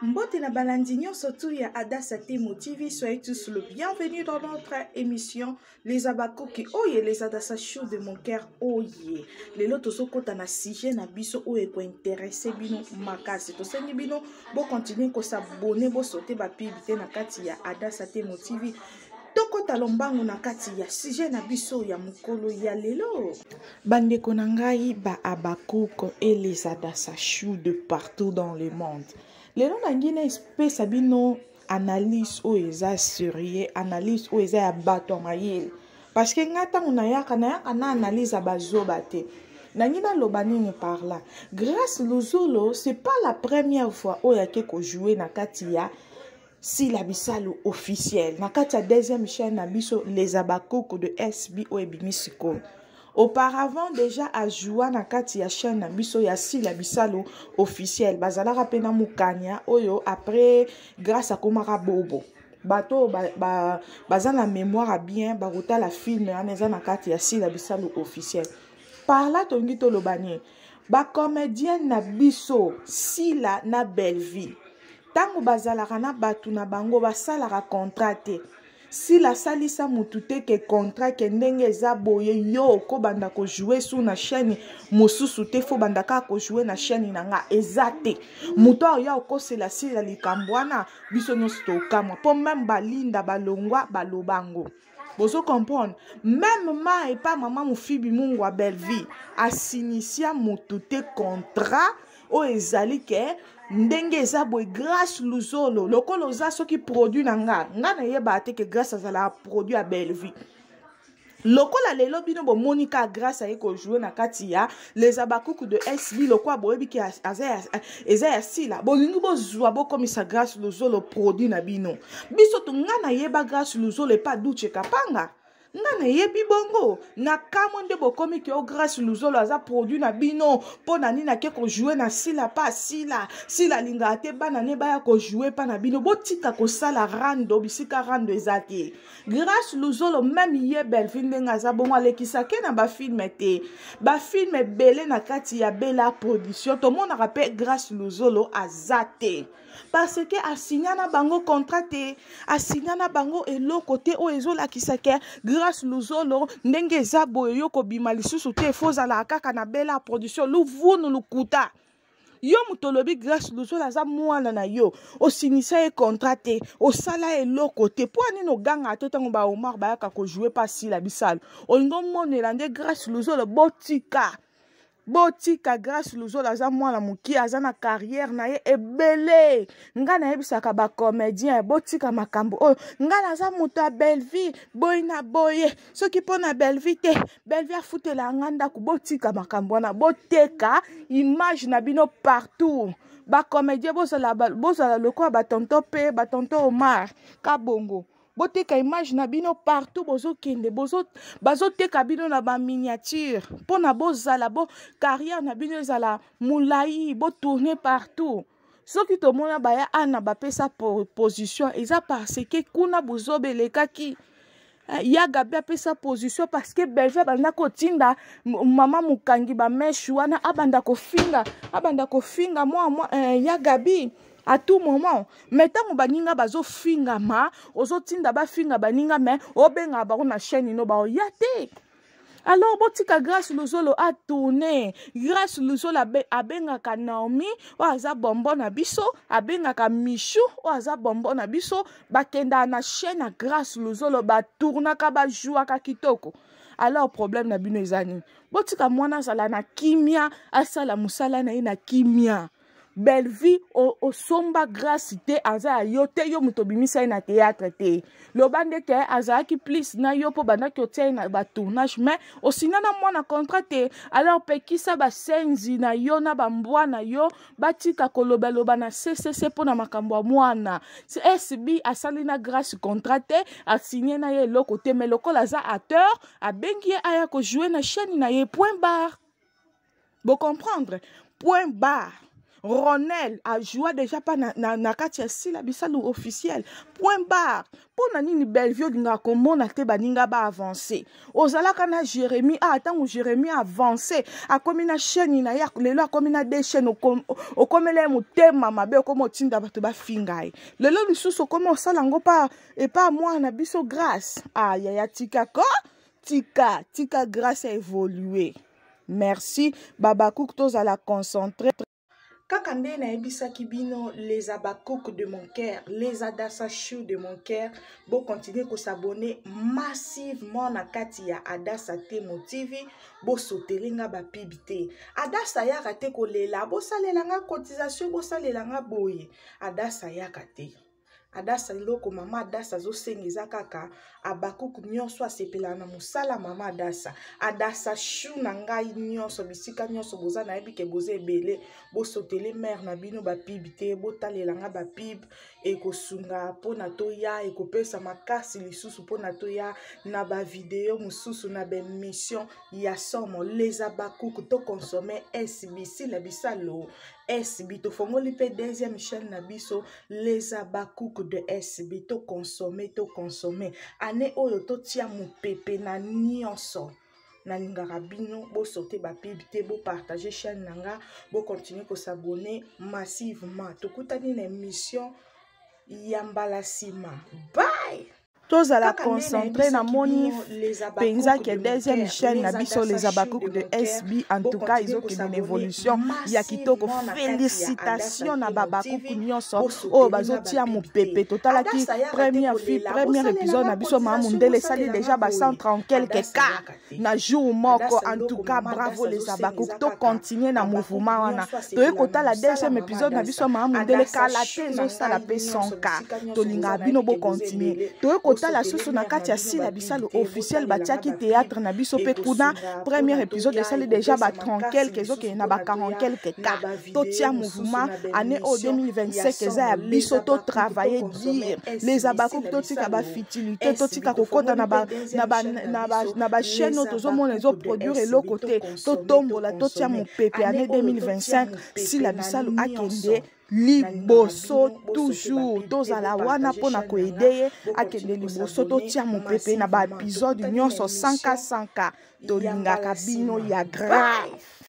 Mbote na balandinyo surtout ya Adassa Temo TV, soyez tous le bienvenue dans notre émission Les Abakoki Oye, les Adassa Show de mon cœur Oye. Les lotos sont kota na sujet na biso oye ko intéressé bino makasi. To sengi bino bo continuer ko s'abonner bo sauter ba publicité na kati ya Adassa Temo TV. Toko talombango na kati ya sujet na biso ya mukolo ya lelo. Bande konangai ba abakoko et les Adassa Show de partout dans le monde. Les gens n'ont pas sabino analyse ou eza sérieux, analyse ou eza bato mayel. Parce que ngata unayaka na analyse abazobate. Nangina lobanini par là. Grâce Luzolo, c'est pas la première fois où yake ko jouer na katia si la bisalo officiel. Na katia deuxième chaîne na biso les abakoko de SB ou ebimisiko. Auparavant déjà à jouer na kati ya chaîne na biso ya si la bisalo officiel bazala rapena mukanya oyo après grâce à komara bobo bato bazana mémoire bien bagota la film aneza na kati ya si la bisalo officiel par là tongi to lobanie ba comédien na biso si la na belle vie tango bazala kana batu na bango basala ka contraté. Si la salisa mutute ke contrat ke ndenge eza boye yo ko banda ko jouer sur na chaîne mosusu te fo banda ka ko jouer na chaîne nanga ezate muto ya ko se la sila likambwana biso no stokama po même balinda balongwa balobango bozo comprendre même ma et pas maman mu fibi mungwa belle vie asinisia mutute contrat o ezali ke ndenge eza boy grâce Luzolo lokolo za soki produit nanga na yeba te que grâce à la produit à belle vie lokola lelo bino bo monika grâce à eko jouer na kati ya les abakuku de SB lokwa boyebi ki eza ya sila bo lingi bo zwa bo comme ça grâce Luzolo produit na bino biso to ngana yeba grâce Luzolo pas douche kapanga ngana yebi bongo na kamonde bokomi ke o grâce Luzolo aza produit na bino po na nina ke ko jouer na sila pa sila linga te bana ne ba ya ko jouer pa na bino botika ko sala rando bisika rando ezate grâce Luzolo même ye belle film ngaza bongo alekisa ke na ba film belé na kati ya bela production to mona rappel grâce Luzolo azate parce que asignana bango contraté asignana bango elo côté o ezola kisake grâce Luzolo ndenge eza boye yo ko bima lisusu te fozala kaka na bela production lu vunu lukuta yo mutolobi grâce Luzolo aza mwana na yo osinisa e contraté osala elo côté po ani no ganga te tango ba Omar ba ka ko jouer pas si la bisalo olingo monela nde grâce Luzolo botika grâce Luzolo aza mwana muki aza na carrière na ye ebele ngana yebisaka ba comédien botika makambo oyo ngana aza muto a belle vie boy na boye soki pona belle vie te belle vie afutela nganda ku botika makambo na boteka image na bino partout ba comédien bozala lokwa ba tonton pe ba tonton Omar kabongo boteka image na bino partout bozo kende bazo teka bino na ba miniature pona bozala bo carrière na bino ezala mulai bo tourner partout soki to mona baya ana ba pesa position eza parce que kuna bozobelekaki ya gabi apesa position parce que belge banda ko tinda mama mukangi ba mesh wana abanda ko finga moi ya gabi à tout moment metango baninga bazo finga ma ozo tinda ba finga baninga mais obenga ba na chaîne no ba yate alors botika grâce Luzolo a tourné grâce Luzolo abenga ka Naomi o aza bombo na biso abenga ka Michou o aza bombo na biso bakenda na chaîne grâce Luzolo ba tourna ka ba joua ka kitoko alors problème na bino ezani botika mwana sala na kimia asala musala na ina kimia belle vie au somba grâce te aza yo te yo mutobimisa na théâtre te lo bande ke aza ki plus na yo po banda ko tie na ba tournage mais osina na mwana contrat te alors pekisa ba senzi na yo na ba mbwa na yo batika koloba na CCC po na makambo mwana SB asali na grâce contrat te asigné na ye loko te mais lokola za acteur abengi aya ko jouer na chaîne na ye point barre bo comprendre point barre Ronel a joué déjà pas na kati ya sila bisalu officiel. Point barre. Pour nani Bellevue dinga komona te baninga ba avancer. Ozalaka na Jérémie atango Jérémie avancé. A komi na chaîne na ya lelo a komi na deux chaînes o komele mutema mabe okomo tinda bato ba fingai. Lelo lisusu komo osala ngo pa et pas moi na biso grâce. Ah ya tika ko tika grâce a évolué. Merci Babakouk tozala concentré. Kaka nde na ebisaki bino les Abakouk de mon cœur, les Adassa Chou de mon cœur, bo continuer ko s'abonner massivement na kati ya Adassa Temo TV, bo sotelinga ba pibité. Adassa ya kate ko lela, bo salelanga cotisation, bo salelanga boye. Adassa ya kate. Adassa loko mama Adassa zo sengiza kaka Abakouk nyonso asepela na musala mama Adassa Chou na ngai nyonso bisika nyonso boza na yebi ke boza ebele bo sotele mère na bino ba pibité bo talelanga ba pib e ko sunga pona toya e ko pesa makasi lisusu pona toya na ba vidéo mususu na ba mission ya somo les Abakouk to consommer SBC la bisalo SB to fongoli pe deuxième chaîne na biso les Abakouk de SB to consommer ane oyo to tia mu pepe na nyonso na lingaka bino bo sauter ba pibité bo partager chaîne nanga bo continuer ko s'abonner massivement to kutani na émission yambala sima bye. Tozala concentré na moni penza qui est deuxième chaîne na biso les Abakouk de SB en tout cas ils ont une évolution ya kitoko félicitations na Babakouk nyonso oh bazotia mo pepe total ki premier épisode na biso mamundele sali déjà ba 130 quelques cas na jour moko en tout cas bravo les Abakouk to continuer na mouvement wana to ekota la deuxième épisode na biso mamundele kala tezo sala pe 100K to linga bino bo continuer to la soso na kati ya sila bisalo officiel batiaki théâtre na biso pe kuna premier épisode de sali déjà ba 30 quelques oke na ba 40 quelques cas to tia mouvement année au 2025 eza ya biso to travailler dire les Abakouk to tika ba futilité to tika kokota na ba chaîne to zo mona zo produire eloko te to tombola to tia mo pepe année 2025 sila bisalo akende liboso toujours tozala wana pona ko aider akende liboso to tia mon pepe na ba épisode nyonso 100K to lingaka bino ya grave.